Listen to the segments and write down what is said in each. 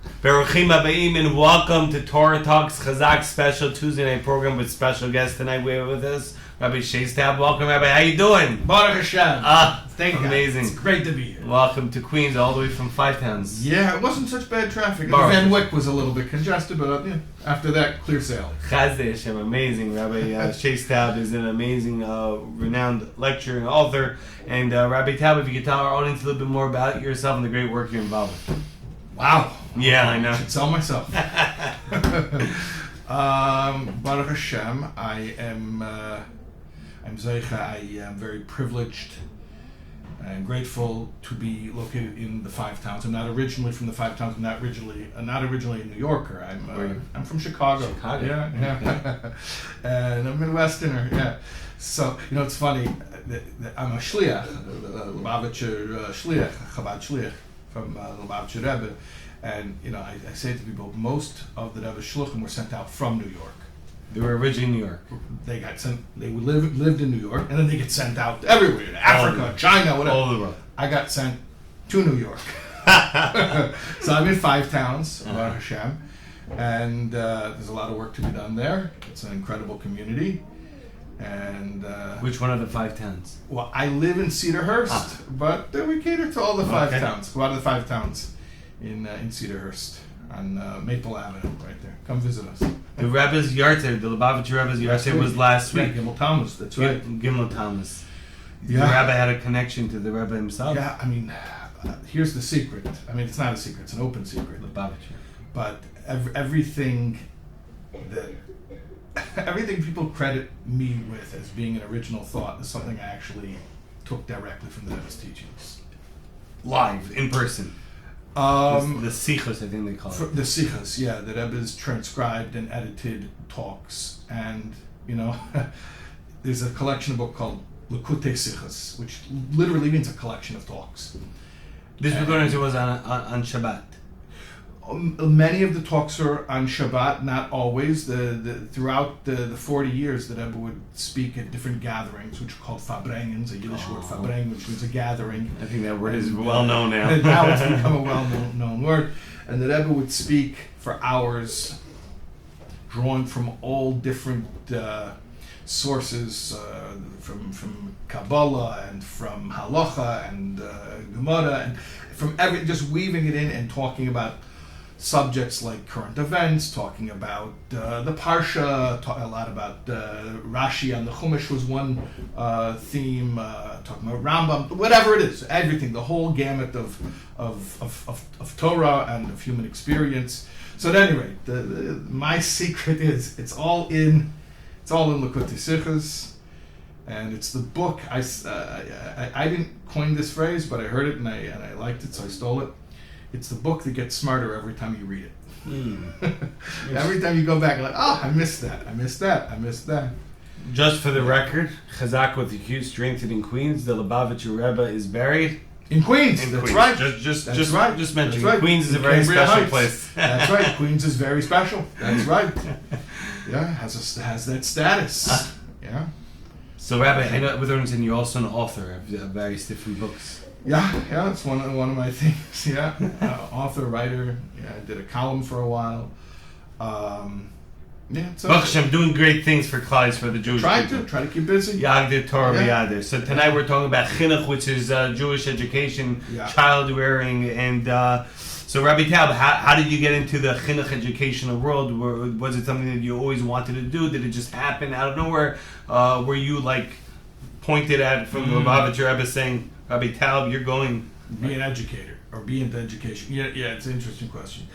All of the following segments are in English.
Baruchim Abayim, and welcome to Torah Talks Chazaq special Tuesday night program with special guest tonight. We have with us Rabbi Shais. Taub. Welcome, Rabbi. How you doing? Baruch Hashem. Thank you. Amazing. It's great to be here. Welcome to Queens, all the way from Five Towns. Yeah, it wasn't such bad traffic. Baruch. Van Wyck was a little bit congested, but after that, clear sailing. Chazde Hashem, amazing. Rabbi Shais Taub is an amazing, renowned lecturer and author. And Rabbi Taub, if you could tell our audience a little bit more about yourself and the great work you're involved with. Wow. Yeah, I know. I should sell myself. Baruch Hashem, I'm Zeicha. I am very privileged and grateful to be located in the Five Towns. I'm not originally from the Five Towns. I'm not originally a New Yorker. I'm from Chicago. Chicago. Yeah. And I'm Midwesterner. Yeah. So it's funny. I'm a shliach, Lubavitcher shliach, Chabad shliach from Lubavitcher Rebbe, and I say to people, most of the Rebbe shluchim were sent out from New York. They were originally in New York. They got sent. They lived in New York, and then they get sent out everywhere, Africa, China, whatever. All over the world. I got sent to New York. So I'm in Five Towns, Baruch Hashem, and there's a lot of work to be done there. It's an incredible community. And which one of the Five Towns? Well, I live in Cedarhurst, but we cater to all the Five Towns. Go out of the Five Towns in Cedarhurst on Maple Avenue, right there. Come visit us. The Rebbe's Yartzeit, the Lubavitcher Rebbe's Yartzeit was last week. Gimel Thomas, that's right. Gimel Thomas. Yeah. The Rebbe had a connection to the Rebbe himself. Yeah, here's the secret. It's not a secret; it's an open secret. Lubavitcher. But everything people credit me with as being an original thought is something I actually took directly from the Rebbe's teachings. Live, in person. The Sichos, I think they call it. The Sichos, yeah. The Rebbe's transcribed and edited talks. And, there's a collection of book called Likutei Sichos, which literally means a collection of talks. This we're going to was on Shabbat. Many of the talks are on Shabbat, not always. Throughout the 40 years, the Rebbe would speak at different gatherings, which are called Fabrengens, a Yiddish word Fabreng, which means a gathering. I think that word is well known now. Now it's become a well-known word. And the Rebbe would speak for hours, drawing from all different sources, from Kabbalah and from Halacha and Gemara, and from just weaving it in and talking about subjects like current events, talking about the Parsha, a lot about Rashi on the Chumash was one theme, talking about Rambam, whatever it is, everything, the whole gamut of Torah and of human experience. So at any rate, my secret is it's all in Likutei Sichos, and it's the book. I didn't coin this phrase, but I heard it and I liked it, so I stole it. It's the book that gets smarter every time you read it. Every time you go back, you're like, I missed that. Just for the record, Chazaq with a huge strength in Queens, the Lubavitcher Rebbe is buried in Queens. That's right. Just mentioning. Right. Queens is a very Cambria special Heights. place. That's right. Queens is very special. That's right. Yeah, has that status. Yeah. So, Rabbi, I know with Ernst, you're also an author of various different books. Yeah, it's one of my things. Yeah, author, writer. Yeah, I did a column for a while. I'm doing great things for Klais, for the Jewish people. Try to keep busy. Yagdir Torah B'Yadir. So tonight we're talking about chinuch, which is Jewish education, child rearing, and so Rabbi Taub, how did you get into the chinuch educational world? Was it something that you always wanted to do? Did it just happen out of nowhere? Were you pointed at from the Lubavitcher Rebbe saying, Rabbi Taub, you're going... Be an educator, or be into education. Yeah, it's an interesting question.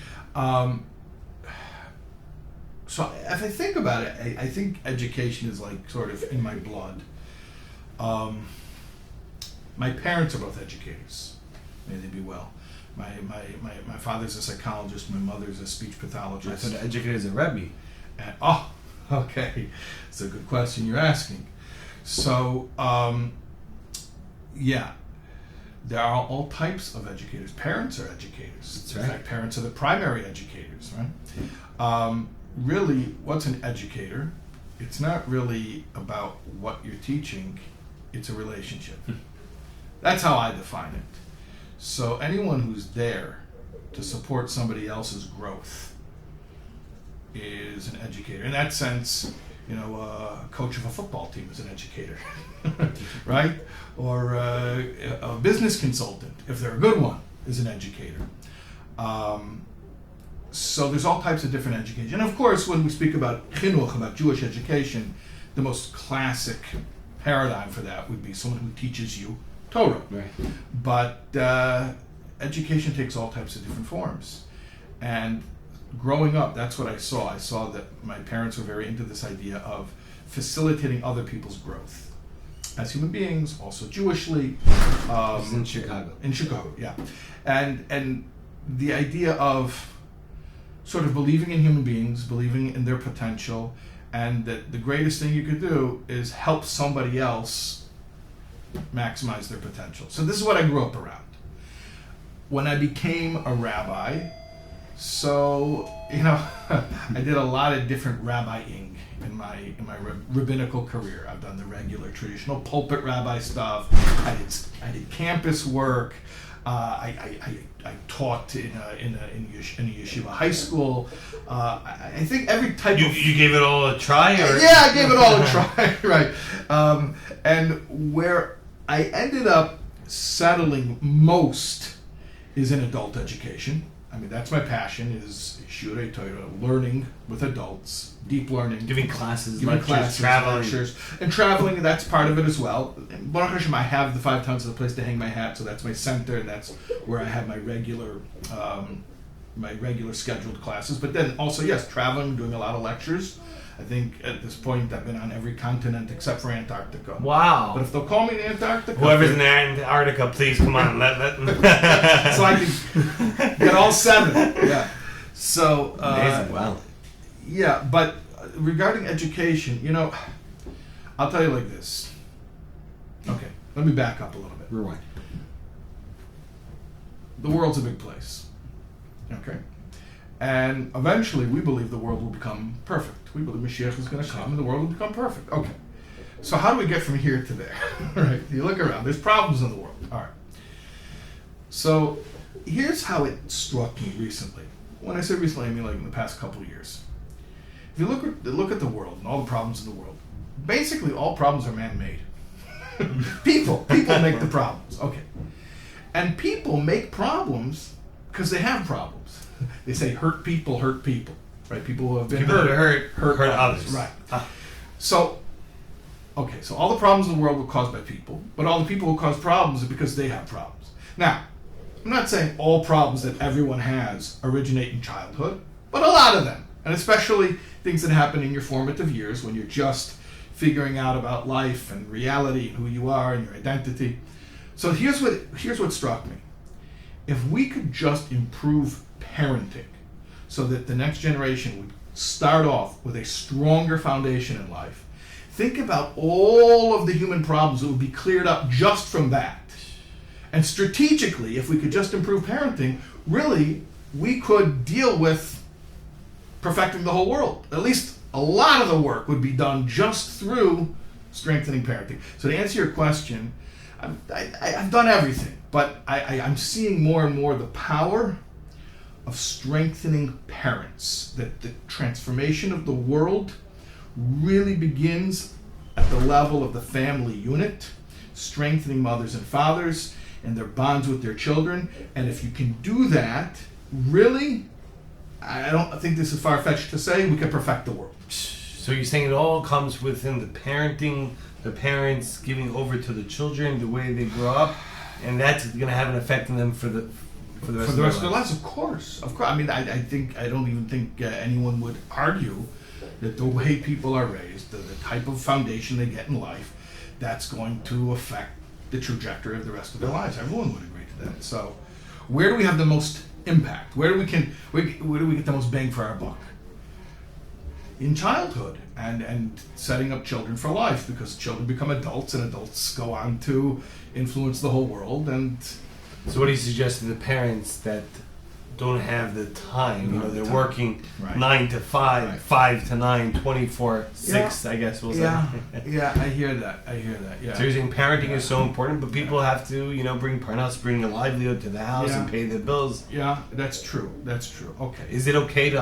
So if I think about it, I think education is sort of in my blood. My parents are both educators. May they be well. My father's a psychologist, my mother's a speech pathologist. I thought educator is a Rebbe. Okay. It's a good question you're asking. So, there are all types of educators. Parents are educators. That's right. In fact, parents are the primary educators, right? Really, what's an educator? It's not really about what you're teaching. It's a relationship. That's how I define it. So anyone who's there to support somebody else's growth is an educator. In that sense, a coach of a football team is an educator, right? Or a business consultant, if they're a good one, is an educator. So there's all types of different education. And of course, when we speak about chinuch, about Jewish education, the most classic paradigm for that would be someone who teaches you Torah. Right. But education takes all types of different forms. And growing up, that's what I saw. I saw that my parents were very into this idea of facilitating other people's growth as human beings, also Jewishly. This is in Chicago. In Chicago, yeah. And the idea of sort of believing in human beings, believing in their potential, and that the greatest thing you could do is help somebody else maximize their potential. So this is what I grew up around. When I became a rabbi, I did a lot of different rabbiing in my rabbinical career. I've done the regular traditional pulpit rabbi stuff. I did campus work. I taught in a yeshiva high school. I think every type of... You gave it all a try? Or? Yeah, I gave it all a try, right. And where I ended up settling most is in adult education. I mean, that's my passion, is Shurei Torah, learning with adults, deep learning. Giving classes, lectures, traveling. And traveling, that's part of it as well. And Baruch Hashem, I have the 5 tons of the place to hang my hat, so that's my center, and that's where I have my regular scheduled classes. But then also, yes, traveling, doing a lot of lectures. I think at this point I've been on every continent except for Antarctica. Wow. But if they'll call me in Antarctica... Whoever's in Antarctica, please, come on. let So I can get all 7. Yeah. So... Amazing, wow. Yeah, but regarding education, I'll tell you like this. Okay, let me back up a little bit. Rewind. The world's a big place. Okay? And eventually we believe the world will become perfect. We believe Mashiach is going to come and the world will become perfect. Okay. So how do we get from here to there? Right? You look around. There's problems in the world. All right. So here's how it struck me recently. When I say recently, I mean like in the past couple of years. If you look at the world and all the problems in the world, basically all problems are man-made. People make the problems. Okay. And people make problems because they have problems. They say hurt people, right? People who have been hurt others. Right. So all the problems in the world were caused by people, but all the people who cause problems are because they have problems. Now, I'm not saying all problems that everyone has originate in childhood, but a lot of them, and especially things that happen in your formative years when you're just figuring out about life and reality and who you are and your identity. So here's what struck me. If we could just improve parenting so that the next generation would start off with a stronger foundation in life, think about all of the human problems that would be cleared up just from that. And strategically, if we could just improve parenting, really, we could deal with perfecting the whole world. At least a lot of the work would be done just through strengthening parenting. So to answer your question, I've done everything, but I'm seeing more and more the power of strengthening parents, that the transformation of the world really begins at the level of the family unit, strengthening mothers and fathers and their bonds with their children. And if you can do that, really, I don't think this is far-fetched to say, we can perfect the world. So you're saying it all comes within the parenting, the parents giving over to the children, the way they grow up, and that's going to have an effect on them for the rest of their lives. Of course. I mean, I don't even think anyone would argue that the way people are raised, the type of foundation they get in life, that's going to affect the trajectory of the rest of their lives. Everyone would agree to that. So, where do we have the most impact? Where do we get the most bang for our buck? In childhood, and setting up children for life, because children become adults and adults go on to influence the whole world. And so what do you suggest to the parents that don't have the time. Don't have the They're time. working Right. 9 to 5, Right. 5 to 9, 24/6. I guess we'll say. Yeah, I hear that. Yeah. So you're saying parenting is so important, but people have to, bring parnas, bring a livelihood to the house and pay the bills. Yeah, that's true. Okay. Is it okay to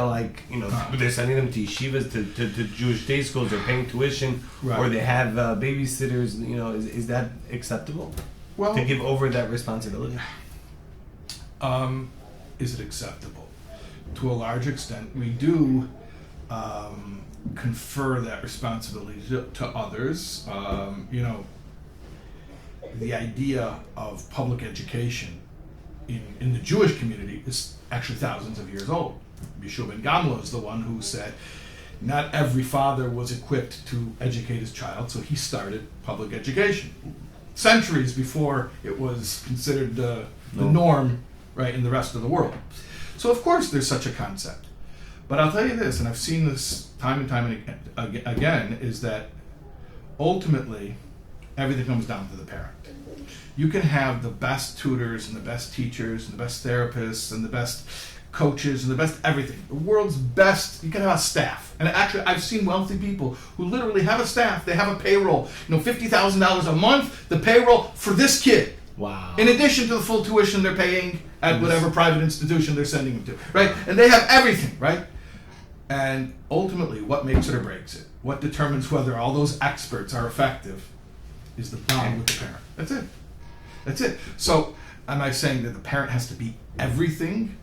they're sending them to yeshivas, to Jewish day schools, they're paying tuition, Right. or they have babysitters? Is that acceptable? Well, To give over that responsibility? is it acceptable? To a large extent, we do confer that responsibility to others. The idea of public education in the Jewish community is actually thousands of years old. Yeshua ben Gamla is the one who said not every father was equipped to educate his child, so he started public education centuries before it was considered the norm, right, in the rest of the world. So of course there's such a concept. But I'll tell you this, and I've seen this time and time again, is that ultimately everything comes down to the parent. You can have the best tutors and the best teachers and the best therapists and the best coaches and the best everything. The world's best, you can have a staff. And actually, I've seen wealthy people who literally have a staff. They have a payroll, $50,000 a month, the payroll for this kid. Wow. In addition to the full tuition they're paying at whatever private institution they're sending them to, right? And they have everything, right? And ultimately, what makes it or breaks it, what determines whether all those experts are effective, is the bond with the parent. That's it. So, am I saying that the parent has to be everything?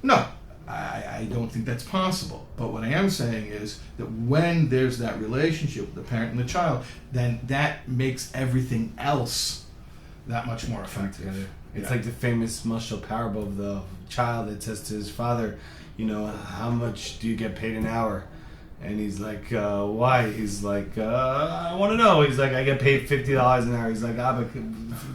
No, I don't think that's possible. But what I am saying is that when there's that relationship with the parent and the child, then that makes everything else that much more effective. It's like the famous mashal parable of the child that says to his father, how much do you get paid an hour? And he's like, why? He's like, I want to know. He's like, I get paid $50 an hour. He's like, but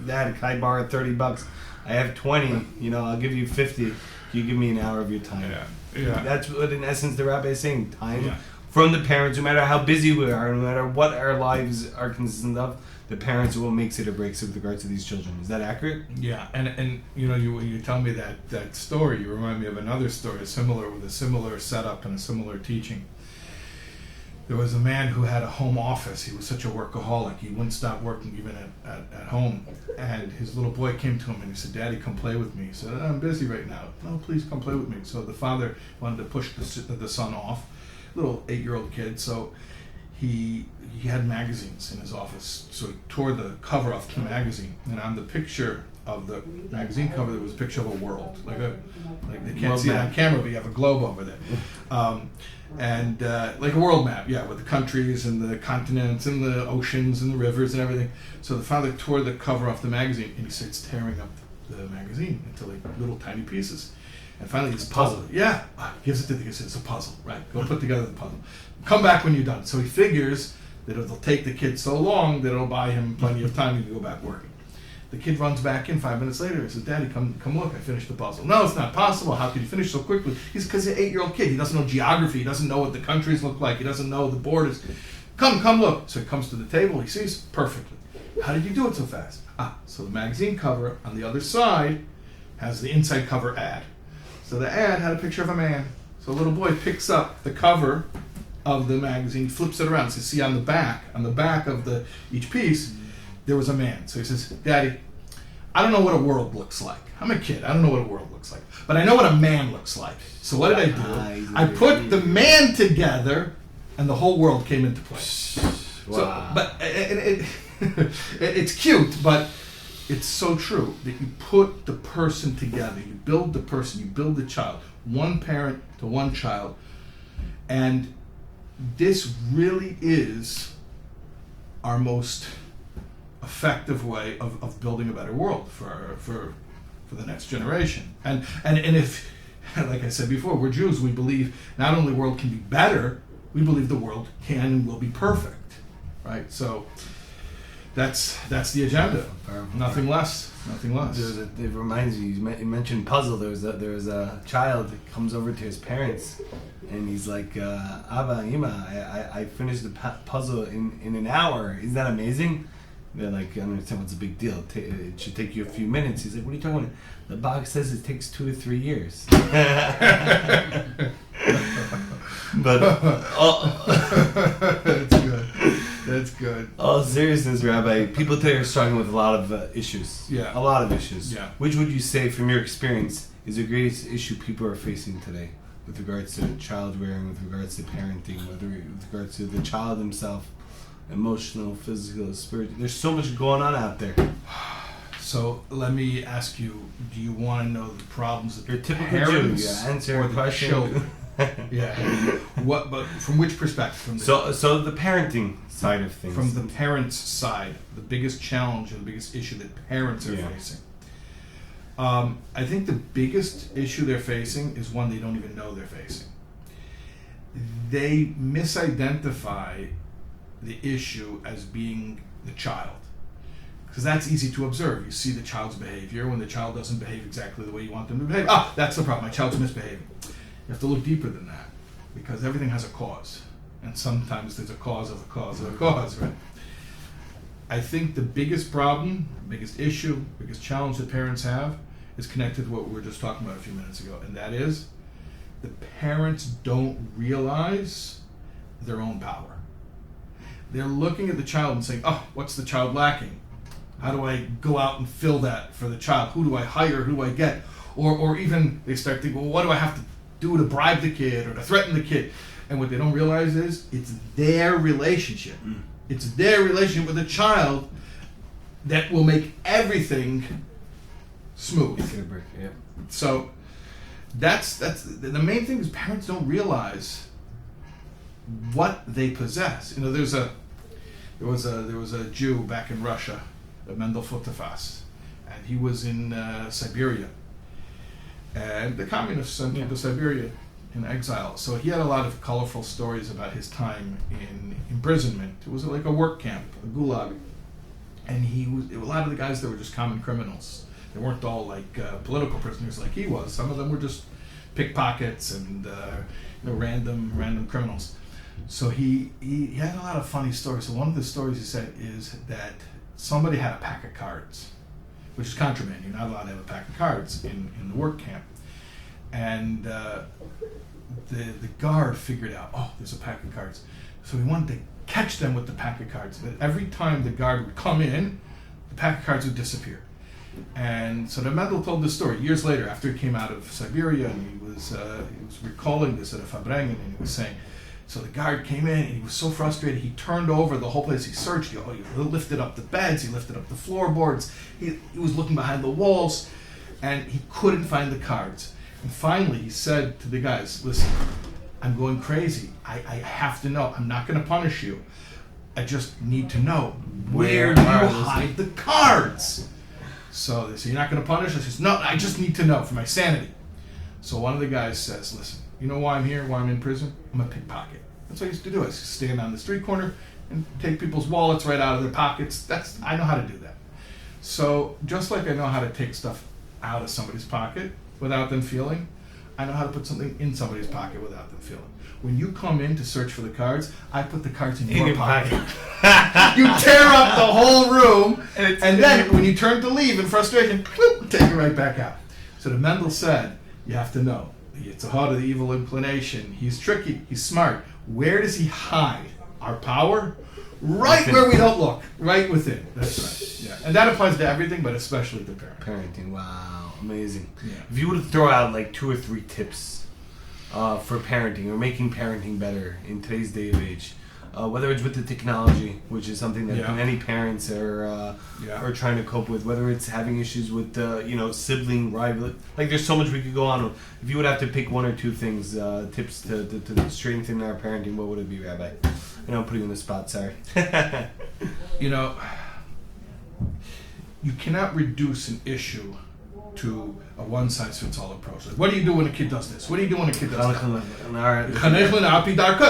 Dad, can I borrow $30? I have 20. I'll give you 50. You give me an hour of your time. Yeah. That's what, in essence, the Rabbi is saying. Time from the parents, no matter how busy we are, no matter what our lives are consistent of, the parents will make it or breaks it with regards to these children. Is that accurate? Yeah, and you tell me that story, you remind me of another story, similar with a similar setup and a similar teaching. There was a man who had a home office. He was such a workaholic. He wouldn't stop working even at home. And his little boy came to him and he said, Daddy, come play with me. He said, I'm busy right now. No, please come play with me. So the father wanted to push the son off, little 8-year-old kid. So he had magazines in his office. So he tore the cover off the magazine. And on the picture of the magazine cover, there was a picture of a world. Like they can't see it on camera, but you have a globe over there. And like a world map, with the countries and the continents and the oceans and the rivers and everything. So the father tore the cover off the magazine and he starts tearing up the magazine into like little tiny pieces. And finally it's puzzle. Gives it to the kid. It's a puzzle, right? Go put together the puzzle. Come back when you're done. So he figures that it'll take the kid so long that it'll buy him plenty of time to go back working. The kid runs back in 5 minutes later and says, Daddy, come look, I finished the puzzle. No, it's not possible. How could you finish so quickly? He's because he's an 8-year-old kid. He doesn't know geography. He doesn't know what the countries look like. He doesn't know the borders. Come look. So he comes to the table. He sees perfectly. How did you do it so fast? So the magazine cover on the other side has the inside cover ad. So the ad had a picture of a man. So the little boy picks up the cover of the magazine, flips it around. So you see on the back of each piece, there was a man. So he says, Daddy, I don't know what a world looks like. I'm a kid. I don't know what a world looks like. But I know what a man looks like. So what did I do? I put the man together, and the whole world came into place. Wow. So, but it's cute, but it's so true that you put the person together. You build the person. You build the child. One parent to one child. And this really is our most effective way of building a better world for the next generation. And if, like I said before, we're Jews, we believe not only the world can be better, we believe the world can and will be perfect, right? So that's the agenda. Nothing less. It reminds me, you mentioned puzzle. There was a child that comes over to his parents, and he's like, Abba, Ima, I finished the puzzle in an hour. Isn't that amazing? They're like, I don't understand what's the big deal. It should take you a few minutes. He's like, what are you talking about? The box says it takes 2 to 3 years. But That's good. That's good. all seriousness, Rabbi, people today are struggling with a lot of issues. Yeah. A lot of issues. Yeah. Which would you say, from your experience, is the greatest issue people are facing today with regards to child rearing, with regards to parenting, with regards to the child himself, emotional, physical, spiritual? There's so much going on out there. So let me ask you: do you want to know the problems that You're a the typical Jew. parents Yeah, answer or a the question. children? Yeah. What? But from which perspective? From the, So the parenting side of things. from the parents' side, the biggest challenge and the biggest issue that parents are facing. I think the biggest issue they're facing is one they don't even know they're facing. They misidentify the issue as being the child. Because that's easy to observe. You see the child's behavior. When the child doesn't behave exactly the way you want them to behave, that's the problem. My child's misbehaving. You have to look deeper than that, because everything has a cause. And sometimes there's a cause of a cause of a cause, right? I think the biggest problem, biggest issue, biggest challenge that parents have is connected to what we were just talking about a few minutes ago, and that is the parents don't realize their own power. They're looking at the child and saying, what's the child lacking? How do I go out and fill that for the child? Who do I hire? Who do I get? Or even they start thinking, well, what do I have to do to bribe the kid or to threaten the kid? And what they don't realize is it's their relationship. It's their relationship with the child that will make everything smooth. Yeah. So that's the main thing is parents don't realize what they possess. There was a Jew back in Russia, Mendel Futafas, and he was in Siberia, and the communists sent him to Siberia in exile. So he had a lot of colorful stories about his time in imprisonment. It was like a work camp, a gulag, and a lot of the guys there were just common criminals. They weren't all like political prisoners like he was. Some of them were just pickpockets and random criminals. So he had a lot of funny stories. So one of the stories he said is that somebody had a pack of cards, which is contraband. You're not allowed to have a pack of cards in the work camp. And the guard figured out, there's a pack of cards. So he wanted to catch them with the pack of cards. But every time the guard would come in, the pack of cards would disappear. And so the Mendel told this story years later, after he came out of Siberia, and he was recalling this at a Fabrengen, and he was saying, so the guard came in, and he was so frustrated, he turned over the whole place. He searched, he lifted up the beds, he lifted up the floorboards, he was looking behind the walls, and he couldn't find the cards. And finally, he said to the guys, listen, I'm going crazy. I have to know. I'm not going to punish you. I just need to know, where do you hide the cards? So they say, you're not going to punish us? He says, no, I just need to know for my sanity. So one of the guys says, listen, you know why I'm here, why I'm in prison? I'm a pickpocket. That's what I used to do. I used to stand on the street corner and take people's wallets right out of their pockets. I know how to do that. So just like I know how to take stuff out of somebody's pocket without them feeling, I know how to put something in somebody's pocket without them feeling. When you come in to search for the cards, I put the cards in your pocket. You tear up the whole room, and then when you turn to leave in frustration, whoop, take it right back out. So the Mendel said, you have to know, it's a heart of the evil inclination. He's tricky, he's smart. Where does he hide our power? Right where we don't look, right within. That's right. Yeah, and that applies to everything, but especially to Parenting, wow, amazing. Yeah. If you were to throw out like 2 or 3 tips for parenting or making parenting better in today's day of age, whether it's with the technology, which is something that many parents are trying to cope with, whether it's having issues with sibling rivalry, like there's so much we could go on with. If you would have to pick 1 or 2 things, tips to strengthen our parenting, what would it be, Rabbi? I'm putting you on the spot, sorry. You cannot reduce an issue to a one-size-fits-all approach. Like, what do you do when a kid does this? What do you do when a kid does that?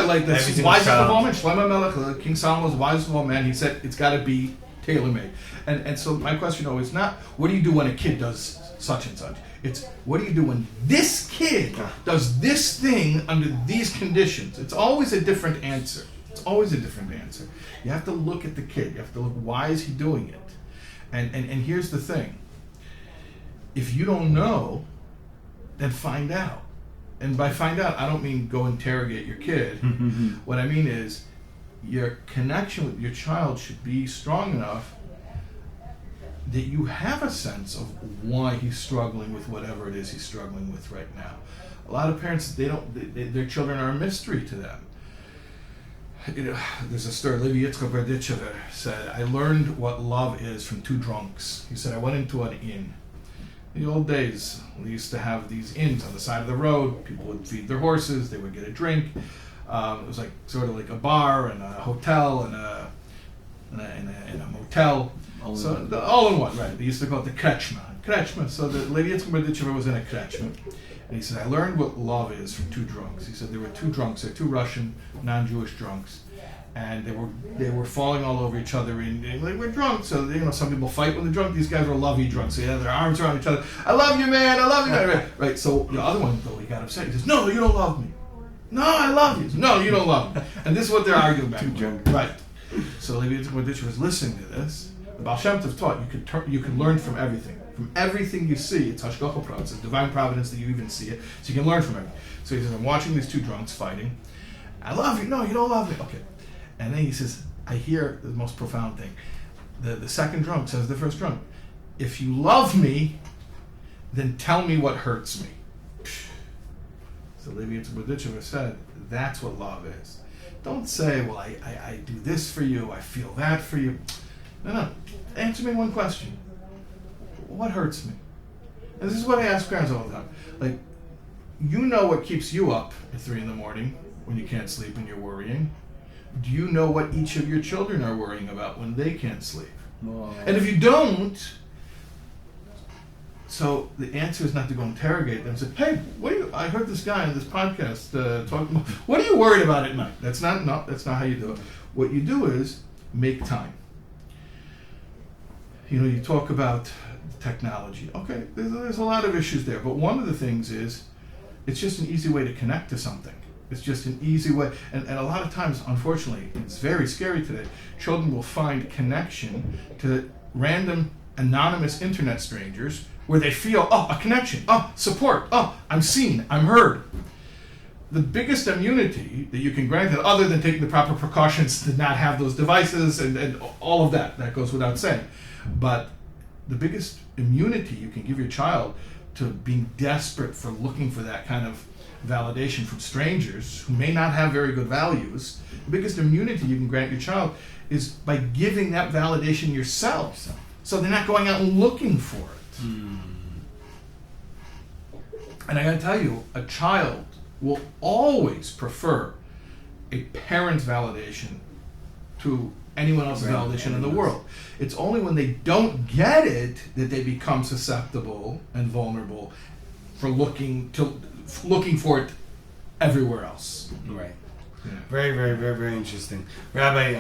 Like this wisest of all men, Shlomo Melech, King Solomon was the wisest of all men. He said it's got to be tailor-made. And so my question is not, what do you do when a kid does such and such? It's, what do you do when this kid does this thing under these conditions? It's always a different answer. It's always a different answer. You have to look at the kid. You have to look, why is he doing it? And here's the thing. If you don't know, then find out. And by find out, I don't mean go interrogate your kid. What I mean is your connection with your child should be strong enough that you have a sense of why he's struggling with whatever it is he's struggling with right now. A lot of parents, their children are a mystery to them. There's a story, Rabbi Yitzchak said, I learned what love is from two drunks. He said, I went into an inn. In the old days, we used to have these inns on the side of the road. People would feed their horses, they would get a drink. It was like sort of like a bar and a hotel and a motel. All in one, right. They used to call it the krechma. So the Rabbi Yitzchak was in a krechma. And he said, I learned what love is from two drunks. He said there were two drunks, they're two Russian, non-Jewish drunks. And they were falling all over each other and like, we're drunk. So some people fight when they're drunk. These guys were lovey drunk. So they had their arms around each other. I love you, man. I love you, man. Right. So the other one, though, he got upset. He says, no, you don't love me. No, I love you. No, you don't love me. And this is what they're arguing about. Too drunk. Right. So Rabbi Yitzchak was listening to this. The Baal Shem Tov taught you can learn from everything. From everything you see, it's hashgacha pratis. It's divine providence that you even see it. So you can learn from everything. So he says, I'm watching these two drunks fighting. I love you. No, you don't love me. Okay. And then he says, I hear the most profound thing. The second drunk says to the first drunk, if you love me, then tell me what hurts me. So Rabbi Yitzchak said, that's what love is. Don't say, well, I do this for you, I feel that for you. No. Answer me one question. What hurts me? And this is what I ask parents all the time. Like, you know what keeps you up at 3 a.m. when you can't sleep and you're worrying. Do you know what each of your children are worrying about when they can't sleep? Whoa. And if you don't, so the answer is not to go interrogate them. Say, hey, I heard this guy on this podcast talking about, what are you worried about at night? That's not how you do it. What you do is make time. You talk about technology. Okay, there's a lot of issues there, but one of the things is it's just an easy way to connect to something. It's just an easy way, and a lot of times, unfortunately, it's very scary today. Children will find connection to random anonymous internet strangers where they feel, a connection, support, I'm seen, I'm heard. The biggest immunity that you can grant it, other than taking the proper precautions to not have those devices and all of that goes without saying, but the biggest immunity you can give your child to being desperate for looking for that kind of validation from strangers who may not have very good values, the biggest immunity you can grant your child is by giving that validation yourself. So they're not going out and looking for it. And I gotta tell you, a child will always prefer a parent's validation to anyone else's validation in the world. It's only when they don't get it that they become susceptible and vulnerable for looking for it everywhere else. Right. Yeah. Very, very, very, very interesting. Rabbi,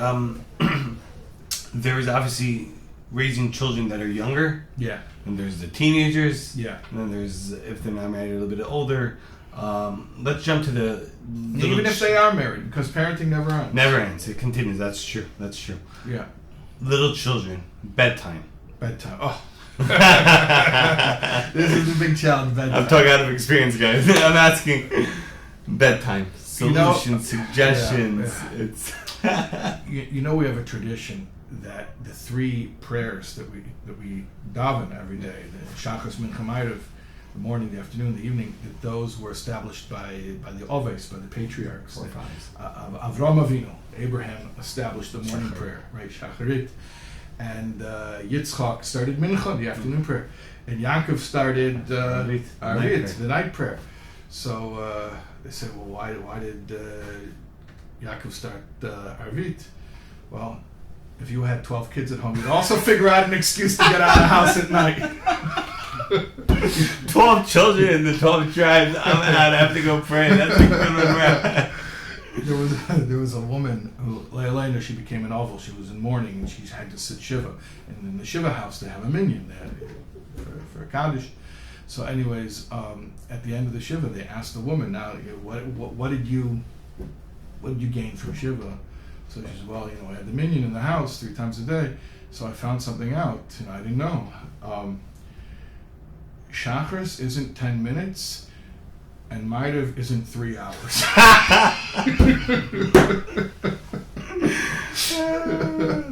there is obviously raising children that are younger. Yeah. And there's the teenagers. Yeah. And then there's, if they're not married, a little bit older. Let's jump to the... Even if they are married, because parenting never ends. Never ends. It continues. That's true. Yeah. Little children. Bedtime. Oh. This is a big challenge, bedtime. I'm talking out of experience, guys. I'm asking bedtime. Solutions, suggestions. Yeah. It's we have a tradition that the 3 prayers that we daven every day, the Shachas, Mincha, Ma'ariv, the morning, the afternoon, the evening, that those were established by the Oves, by the patriarchs. Avram Avinu, Abraham, established the morning prayer, right, Shacharit. And Yitzchak started Mincha, the afternoon prayer. And Yaakov started Arvit, the night prayer. So they said, well, why did Yaakov start Arvit? Well, if you had 12 kids at home, you'd also figure out an excuse to get out of the house at night. 12 children in the 12 tribes. I'm out. I have to go pray. That's a good one, Rabbi. There was a woman who, Leilena, she became an oval. She was in mourning and she had to sit Shiva. And in the Shiva house, they have a minyan for a Kaddish. So anyways, at the end of the Shiva, they asked the woman, now, what did you gain from Shiva? So she said, well, I had the minion in the house 3 times a day, so I found something out, I didn't know. Shacharis isn't 10 minutes, and Ma'ariv isn't 3 hours.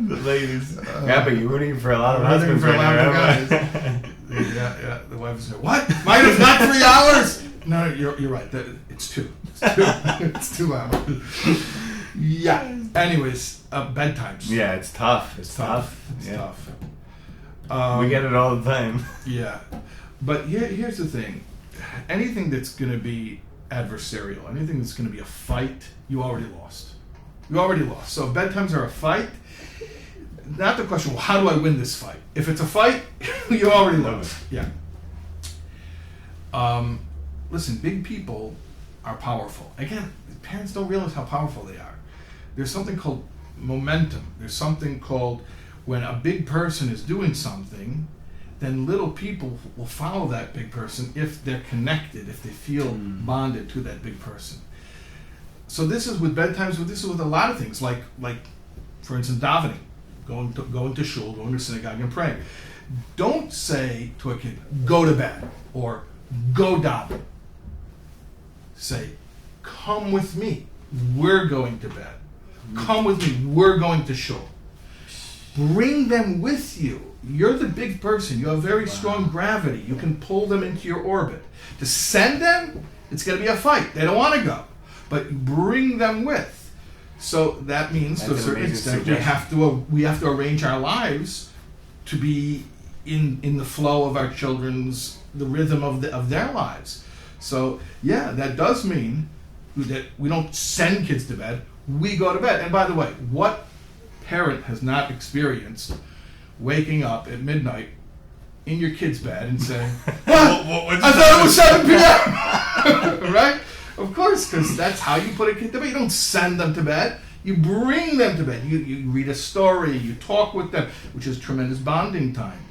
The ladies. Rabbi, you're rooting for a lot of Rooting husbands for a lot of right now, guys. Yeah. The wife said, "What? Ma'ariv not 3 hours?" No, you're right. It's 2. It's 2 hours. Yeah. Anyways, bedtimes. Yeah, it's tough. It's tough. It's Yeah. tough. We get it all the time. Yeah, but here's the thing: anything that's going to be adversarial, anything that's going to be a fight, you already lost. You already lost. So if bedtimes are a fight, not the question, well, how do I win this fight? If it's a fight, you already lost. Yeah. Listen, big people are powerful. Again, parents don't realize how powerful they are. There's something called momentum. There's something called when a big person is doing something, then little people will follow that big person if they're connected, if they feel bonded to that big person. So this is with bedtimes, this is with a lot of things, like for instance, davening, going to shul, going to synagogue and praying. Don't say to a kid, go to bed, or go daven. Say, come with me, we're going to bed. Come with me, we're going to shul. Bring them with you. You're the big person. You have very strong gravity. You can pull them into your orbit. To send them, it's going to be a fight. They don't want to go. But bring them with. So that means, to a certain extent, we have to arrange our lives to be in the flow of our children's, the rhythm of their lives. So, yeah, that does mean that we don't send kids to bed. We go to bed. And by the way, what parent has not experienced waking up at midnight in your kid's bed and saying, I thought it was 7 p.m. Right? Of course, because that's how you put a kid to bed. You don't send them to bed. You bring them to bed. You read a story. You talk with them, which is tremendous bonding time.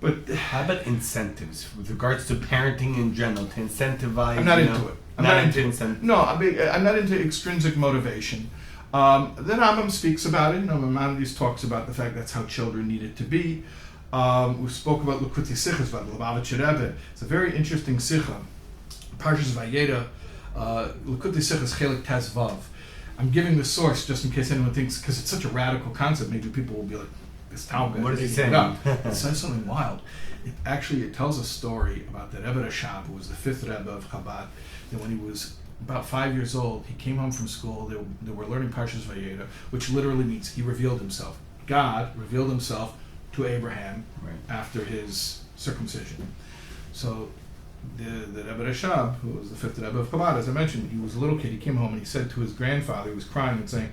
But how about incentives with regards to parenting in general, to incentivize? I'm not into it. I'm not into incentives. No, I'm not into extrinsic motivation. The Rambam speaks about it. Maimonides talks about the fact that's how children need it to be. We spoke about Likutei Sichos, about Lubavitcher Rebbe. It's a very interesting sikha. Parshas Vayera, Likutei Sichos Chelik Tes Vav. I'm giving the source just in case anyone thinks, because it's such a radical concept, maybe people will be like, this Taub. What does he say? It says something wild. It tells a story about the Rebbe Rashab, who was the 5th Rebbe of Chabad, that when he was about 5 years old, he came home from school. They were learning Parshas Vayera, which literally means he revealed himself. God revealed himself to Abraham after his circumcision. So the Rebbe Rashab, who was the 5th Rebbe of Chabad, as I mentioned, he was a little kid. He came home and he said to his grandfather, he was crying and saying,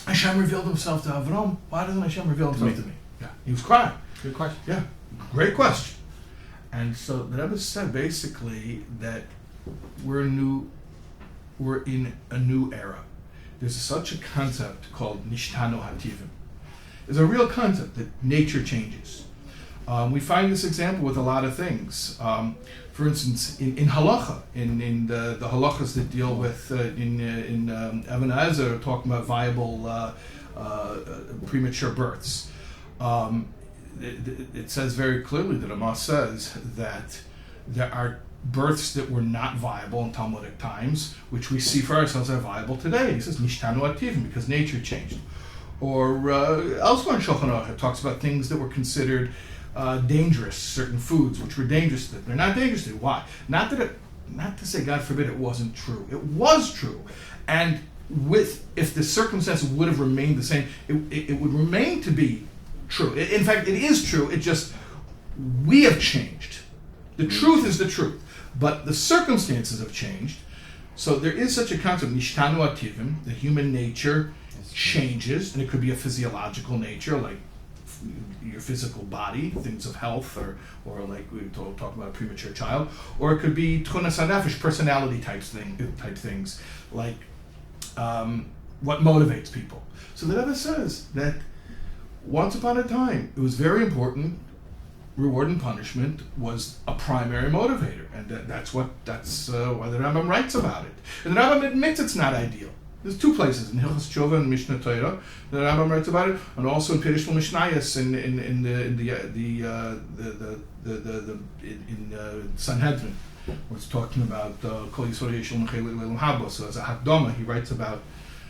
Hashem revealed himself to Avram. Why doesn't Hashem reveal himself to me? Yeah, he was crying. Good question. Yeah, great question. And so the Rebbe said basically that we're in a new era. There's such a concept called nishtanu hativim. It's a real concept that nature changes. We find this example with a lot of things. For instance, in halacha, in the halachas that deal with in Even Ezer, talking about viable premature births. It says very clearly, that Amos says that there are births that were not viable in Talmudic times, which we see for ourselves are viable today. He says nishtanu ativim, because nature changed. Or elsewhere in Shulchan Aruch, it talks about things that were considered dangerous, certain foods which were dangerous to them. They're not dangerous to you. Why? Not to say, God forbid, it wasn't true. It was true. And if the circumstances would have remained the same, it would remain to be true. In fact, it is true. It just, we have changed. The truth is the truth. But the circumstances have changed. So there is such a concept, nishtanu ativim, the human nature changes, and it could be a physiological nature, like your physical body, things of health, or like we were talking about a premature child, or it could be tchunas hanefesh, personality type things, like what motivates people. So the Rebbe says that once upon a time, it was very important. Reward and punishment was a primary motivator, and that's why the Rambam writes about it. And the Rambam admits it's not ideal. There's two places in Hilchos Tshuva and Mishnah Torah the Rambam writes about it, and also in Pirush Mishnayos in Sanhedrin, where it's talking about Kol Yisrael Yeshul Mechel Le'Olam Haba. So as a Hakdama, he writes about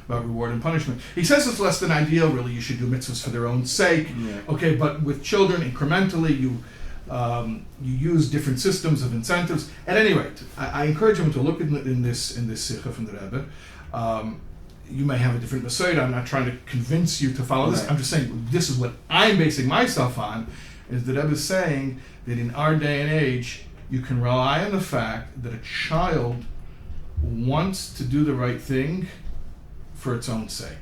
reward and punishment. He says it's less than ideal. Really, you should do mitzvahs for their own sake. Yeah. Okay, but with children, incrementally, you use different systems of incentives. At any rate, I encourage him to look in this sikha from the Rebbe. You may have a different Masorah. I'm not trying to convince you to follow this. Right. I'm just saying this is what I'm basing myself on. Is the Rebbe is saying that in our day and age, you can rely on the fact that a child wants to do the right thing for its own sake.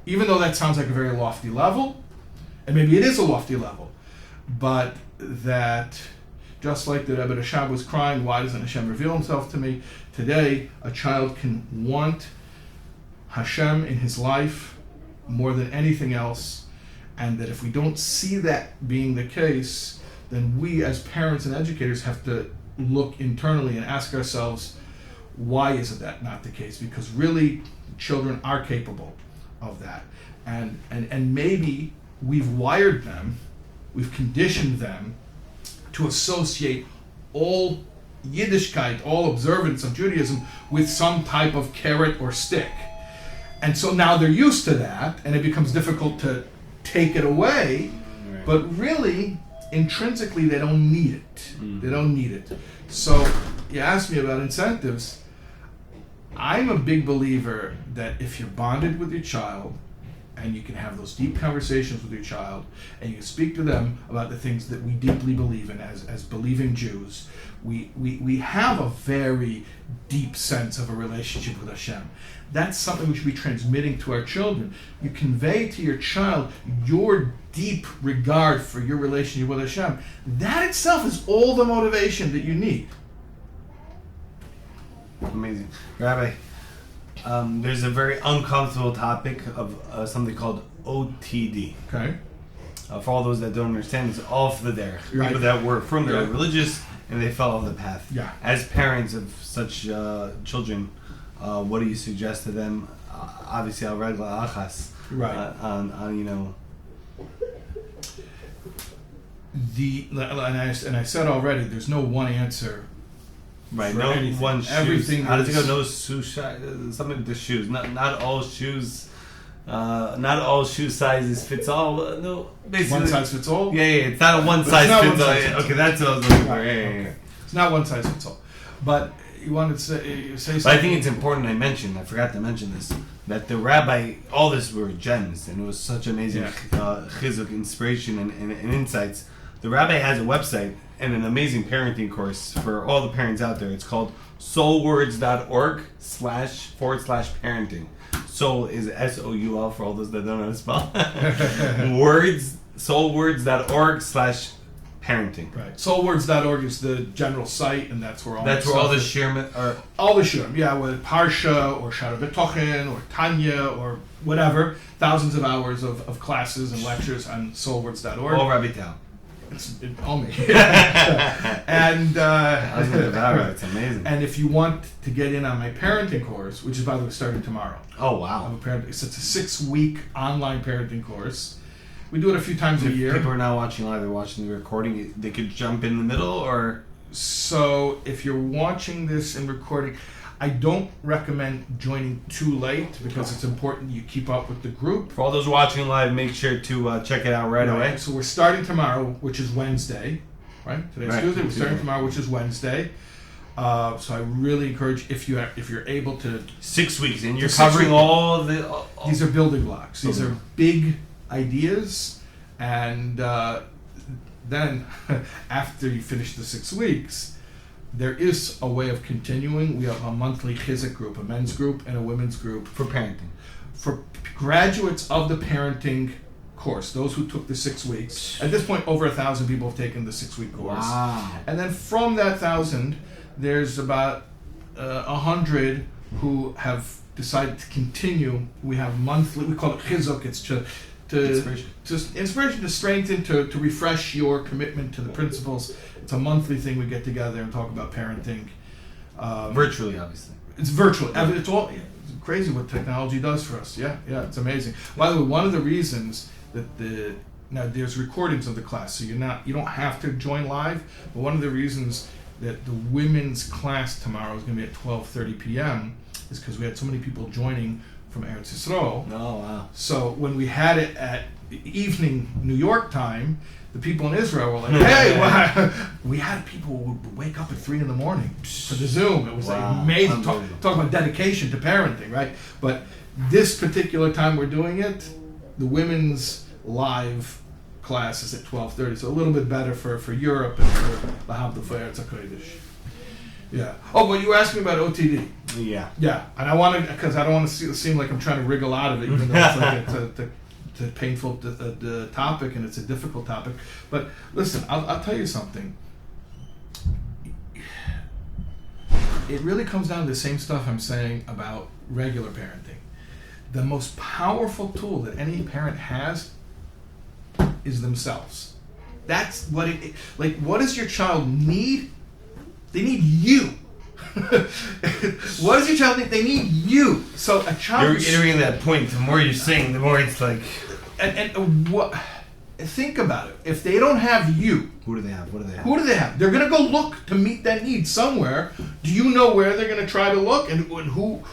Even though that sounds like a very lofty level, and maybe it is a lofty level, but that just like the Rebbe Rashab was crying, why doesn't Hashem reveal himself to me? Today, a child can want Hashem in his life more than anything else, and that if we don't see that being the case, then we as parents and educators have to look internally and ask ourselves, why is that not the case? Because really, children are capable of that. And maybe we've wired them, we've conditioned them to associate all Yiddishkeit, all observance of Judaism with some type of carrot or stick. And so now they're used to that, and it becomes difficult to take it away, Right. but really, intrinsically, they don't need it. They don't need it. So you asked me about incentives. I'm a big believer that if you're bonded with your child and you can have those deep conversations with your child and you can speak to them about the things that we deeply believe in as believing Jews, we have a very deep sense of a relationship with Hashem. That's something we should be transmitting to our children. You convey to your child your deep regard for your relationship with Hashem. That itself is all the motivation that you need. Amazing. Rabbi, there's a very uncomfortable topic of something called OTD. Okay? For all those that don't understand, it's off the derech. Right. People that were from Yeah. the religious and they fell off the path. Yeah. As parents of such children, what do you suggest to them? Obviously, al regla achas. Right. On you know. And I said already, there's no one answer. Right, For no anything. one shoes. Everything How does it is- go? No something with the shoes. Not all shoes. Not all shoe sizes fits all. No, basically. One size fits all? Yeah, it's not a one But size it's not fits one all. size fits all. Okay, that's what I was looking for. Right, Yeah, yeah, okay. yeah. It's not one size fits all. But you wanted to say something. But I think it's important I forgot to mention this, that the rabbi, all this were gems, and it was such amazing chizuk, inspiration, and insights. The rabbi has a website and an amazing parenting course for all the parents out there. It's called soulwords.org/parenting. Soul is SOUL for all those that don't know how to spell. soulwords.org/parenting. Right. Soulwords.org is the general site, and that's where all That's the where all stuff the is. shirma are. All the shurim, yeah, with Parsha or Shara B'Tochen or Tanya or whatever, thousands of hours of classes and lectures on soulwords.org. All Rabbi Taub. It's all me. And I was gonna devour it. It's amazing. and if you want to get in on my parenting course, which is by the way starting tomorrow, Oh I'm wow. a parent. It's a 6-week online parenting course. We do it a few times a If year. people are not watching live, they're watching the recording. They could jump in the middle, or So if you're watching this and recording, I don't recommend joining too late because it's important you keep up with the group. for all those watching live, make sure to check it out right away. So we're starting tomorrow, which is Wednesday, right? Today's Right, Tuesday. We're starting Tuesday. tomorrow, which is Wednesday. So I really encourage if you're able to. 6 weeks, and you're For 6 covering weeks. all the. These are building blocks. These are big ideas, and then after you finish the 6 weeks, there is a way of continuing. We have a monthly Chazaq group, a men's group and a women's group for parenting. for graduates of the parenting course. Those who took the 6 weeks. At this point, over 1,000 people have taken the 6-week course. Wow. And then from that 1,000, there's about 100 who have decided to continue. We have monthly. We call it Chazaq. It's inspiration to strengthen, to refresh your commitment to the principles. It's a monthly thing we get together and talk about parenting. Virtually, obviously. It's virtual. It's all it's crazy what technology does for us. Yeah, it's amazing. By the way, one of the reasons that now there's recordings of the class, so you don't have to join live. But one of the reasons that the women's class tomorrow is going to be at 12:30 p.m. is because we had so many people joining from Eretz Yisrael. Oh, wow. So when we had it at evening New York time, the people in Israel were like, "Hey, we had people who would wake up at 3 a.m. for the Zoom." It was like amazing. Talk about dedication to parenting, right? But this particular time we're doing it, the women's live class is at 12:30, so a little bit better for Europe and for Lahavdil for Eretz HaKodesh. Yeah. Oh, but you were asking about OTD. Yeah. Yeah, and I wanted, because I don't want to seem like I'm trying to wriggle out of it, even though it's like it's a painful topic and it's a difficult topic. But listen, I'll tell you something. It really comes down to the same stuff I'm saying about regular parenting. The most powerful tool that any parent has is themselves. That's what like, what does your child need? They need you. What does your child need? They need you. So a child. You're reiterating that point. The more you're saying, the more it's like. And what? Think about it. If they don't have you, Who do they have? What do they have? who do they have? They're gonna go look to meet that need somewhere. Do you know where they're gonna try to look and who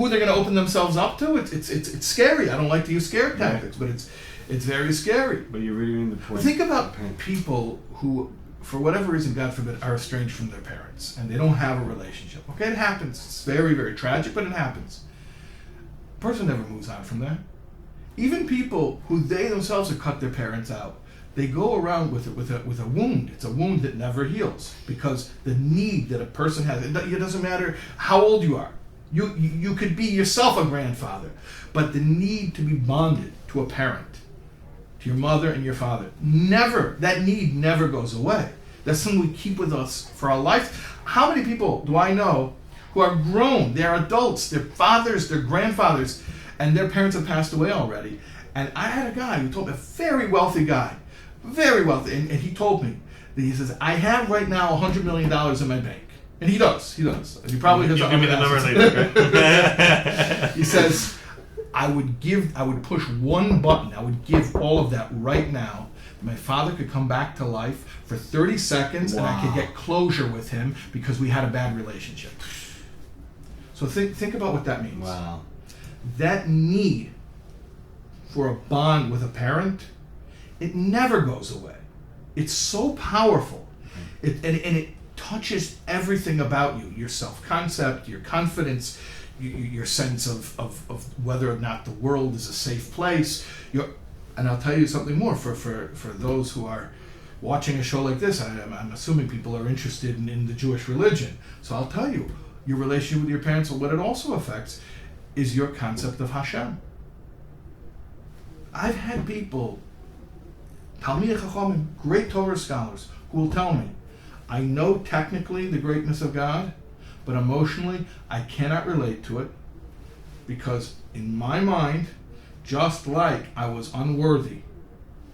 they're gonna open themselves up to? It's scary. I don't like to use scare tactics, but it's very scary. But you're reiterating the point. Think about people who, for whatever reason, God forbid, are estranged from their parents and they don't have a relationship. Okay, it happens. It's very, very tragic, but it happens. A person never moves on from that. Even people who they themselves have cut their parents out, they go around with a wound. It's a wound that never heals because the need that a person has. It doesn't matter how old you are. You could be yourself a grandfather, but the need to be bonded to a parent, to your mother and your father, that need never goes away. That's something we keep with us for our life. How many people do I know who are grown, they're adults, they're fathers, they're grandfathers, and their parents have passed away already? And I had a guy who told me, a very wealthy guy, very wealthy, and he told me that he says, I have right now $100 million in my bank. And he does. And he probably has. Give me the number later. Okay? He says, I would push one button. I would give all of that right now. My father could come back to life for 30 seconds and I could get closure with him because we had a bad relationship. So think about what that means. Wow. That need for a bond with a parent, it never goes away. It's so powerful. It touches everything about you, your self-concept, your confidence, your sense of whether or not the world is a safe place. And I'll tell you something more for those who are watching a show like this. I'm assuming people are interested in the Jewish religion. So I'll tell you, your relationship with your parents, what it also affects is your concept of Hashem. I've had people, Talmidei Chachamim, great Torah scholars, who will tell me, I know technically the greatness of God, but emotionally I cannot relate to it because in my mind, just like I was unworthy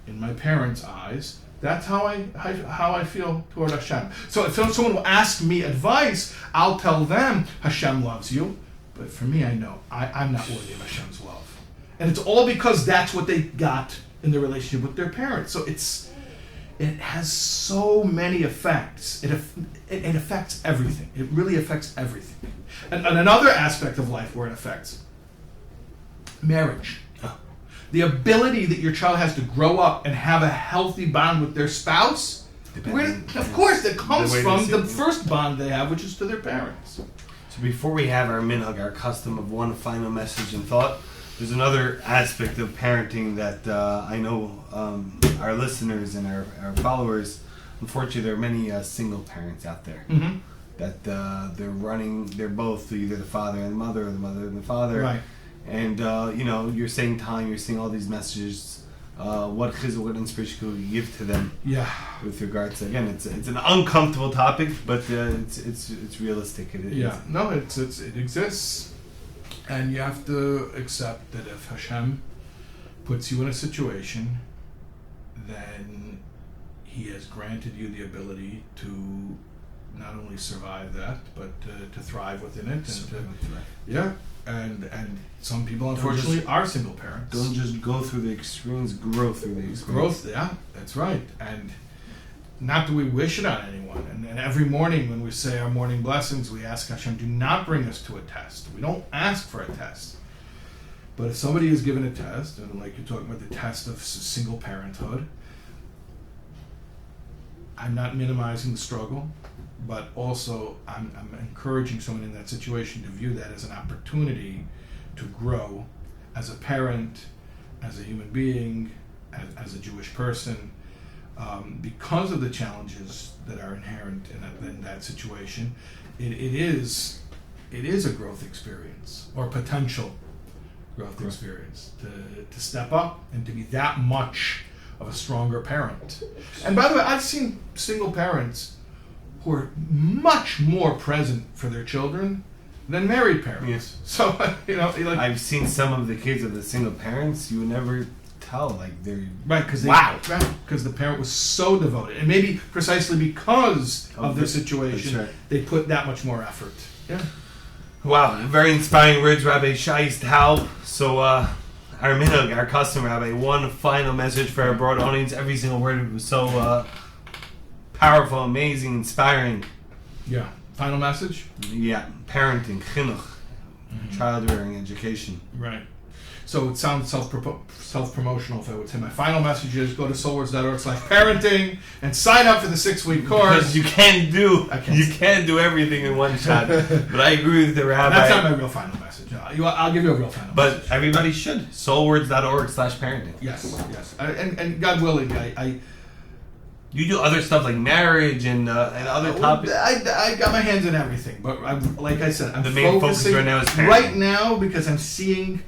in my parents' eyes, that's how I feel toward Hashem. So if someone will ask me advice, I'll tell them Hashem loves you, but for me I know I'm not worthy of Hashem's love. And it's all because that's what they got in their relationship with their parents. So it has so many effects. It affects everything. It really affects everything. And another aspect of life where it affects marriage. The ability that your child has to grow up and have a healthy bond with their spouse, of course, that comes from the first bond they have, which is to their parents. So before we have our minhag, our custom of one final message and thought, there's another aspect of parenting that I know our listeners and our followers, unfortunately there are many single parents out there that they're both either the father and the mother or the mother and the father. Right. And you're saying time, you're seeing all these messages. What chizuk, what inspiration could you give to them? Yeah. With regards to, again, it's an uncomfortable topic, but it's realistic. It exists, and you have to accept that if Hashem puts you in a situation, then He has granted you the ability to not only survive that, but to thrive within it. And some people, unfortunately, are single parents. Don't just go through the extremes, grow through the extremes. Growth, yeah, that's right. And not that we wish it on anyone. And every morning when we say our morning blessings, we ask Hashem, do not bring us to a test. We don't ask for a test. But if somebody is given a test, and like you're talking about the test of single parenthood, I'm not minimizing the struggle, but also I'm encouraging someone in that situation to view that as an opportunity to grow as a parent, as a human being, as a Jewish person, because of the challenges that are inherent in that situation. It is a growth experience, or potential growth experience, to step up and to be that much of a stronger parent. And by the way, I've seen single parents who are much more present for their children than married parents. Yes. So, like, I've seen some of the kids of the single parents. You would never tell, like, they're right, because the parent was so devoted, and maybe precisely because of their situation, right. they put that much more effort. Yeah. Wow, very inspiring words, Rabbi Shais, Taub. So, our minhag, our custom, Rabbi, one final message for our broad audience. Every single word was so powerful, amazing, inspiring. Yeah. Final message? Yeah, parenting, chinuch, child rearing, education. Right. So it sounds self-promotional if I would say my final message is go to soulwords.org/parenting and sign up for the 6-week course. Because you can't do everything in one shot. But I agree with the Rabbi. That's not my real final message. I'll give you a real final message. But everybody should. Soulwords.org/parenting. Yes. And God willing, You do other stuff like marriage and other topics. I got my hands in everything, but like I said, I'm the main focusing focus right now is parenting. Right now because I'm seeing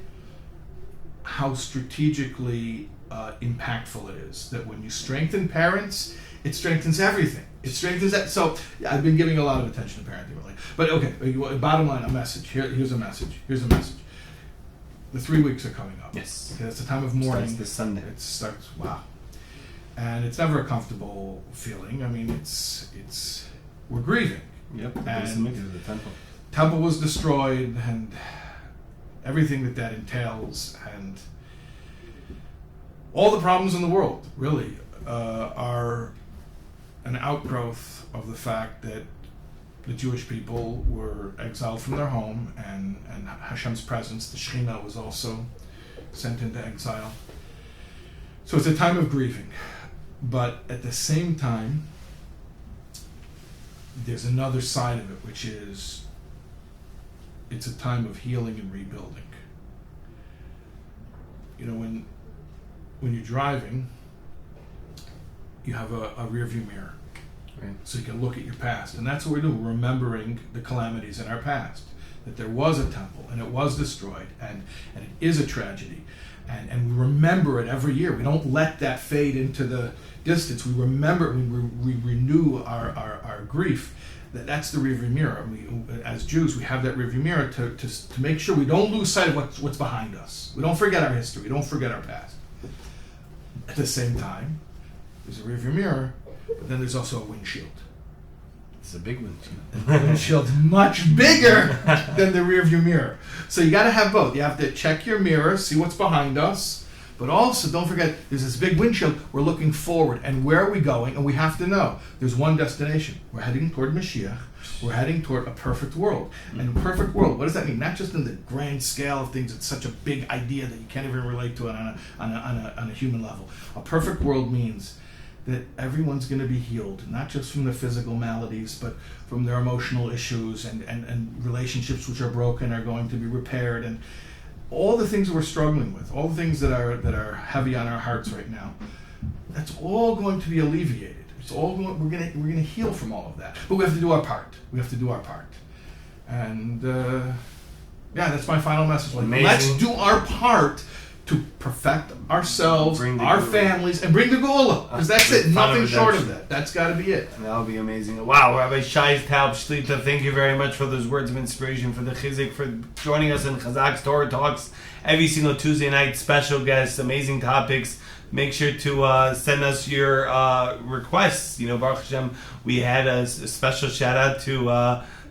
how strategically impactful it is. That when you strengthen parents, it strengthens everything. It strengthens that. So I've been giving a lot of attention to parenting lately. But okay, bottom line, a message. Here's a message. The 3 weeks are coming up. Yes. Okay, that's the time of mourning. Starts this Sunday. It starts. Wow. And it's never a comfortable feeling. I mean, we're grieving. Yep. And the temple. Temple was destroyed, and everything that entails, and all the problems in the world really are an outgrowth of the fact that the Jewish people were exiled from their home, and Hashem's presence, the Shekhinah, was also sent into exile. So it's a time of grieving. But at the same time, there's another side of it, which is it's a time of healing and rebuilding. When you're driving, you have a rear view mirror. Right. So you can look at your past. And that's what we do. We're remembering the calamities in our past. That there was a temple, and it was destroyed, and it is a tragedy. And we remember it every year. We don't let that fade into the distance. We remember it. We renew our grief. That's the rearview mirror. As Jews, we have that rearview mirror to make sure we don't lose sight of what's behind us. We don't forget our history. We don't forget our past. At the same time, there's a rearview mirror, but then there's also a windshield. It's a big windshield. The windshield's much bigger than the rearview mirror. So you got to have both. You have to check your mirror, see what's behind us, but also don't forget there's this big windshield. We're looking forward, and where are we going? And we have to know there's one destination. We're heading toward Mashiach. We're heading toward a perfect world. And a perfect world, what does that mean? Not just in the grand scale of things. It's such a big idea that you can't even relate to it on a human level. A perfect world means that everyone's going to be healed, not just from their physical maladies, but from their emotional issues, and relationships which are broken are going to be repaired, and all the things that we're struggling with, all the things that are heavy on our hearts right now, that's all going to be alleviated. It's all we're going to heal from all of that. But we have to do our part. And that's my final message. Let's do our part to perfect ourselves, Bring the our Geula. families, and bring the Geula. Because that's it. Final Nothing short of redemption. that. That's got to be it. And that'll be amazing. Wow, Rabbi Shais, Taub, Shlita, thank you very much for those words of inspiration, for the Chizuk, for joining us in Chazaq's Torah Talks every single Tuesday night. Special guests, amazing topics. Make sure to send us your requests. You know, Baruch Hashem, we had a special shout out to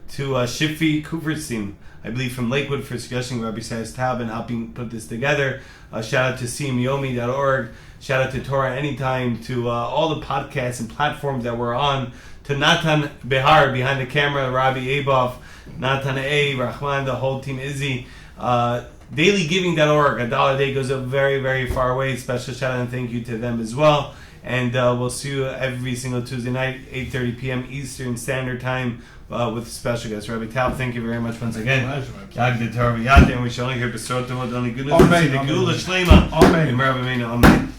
Shifi Kuperstein, I believe from Lakewood, for suggesting Rabbi Shais Taub and helping put this together. Shout out to cmyomi.org. Shout out to Torah Anytime, to all the podcasts and platforms that we're on, to Natan Behar behind the camera, Rabbi Aboff, Natan A, Rahman, the whole team, Izzy. DailyGiving.org, $1 a day goes a very, very far away. Special shout out and thank you to them as well. And we'll see you every single Tuesday night, 8:30 p.m. Eastern Standard Time, with special guest Rabbi Taub. Thank you very much once again. Yag de Torah, and we shall only hear Besorot Tovot, only goodness, and the Geula Shlema. Amen. Amen.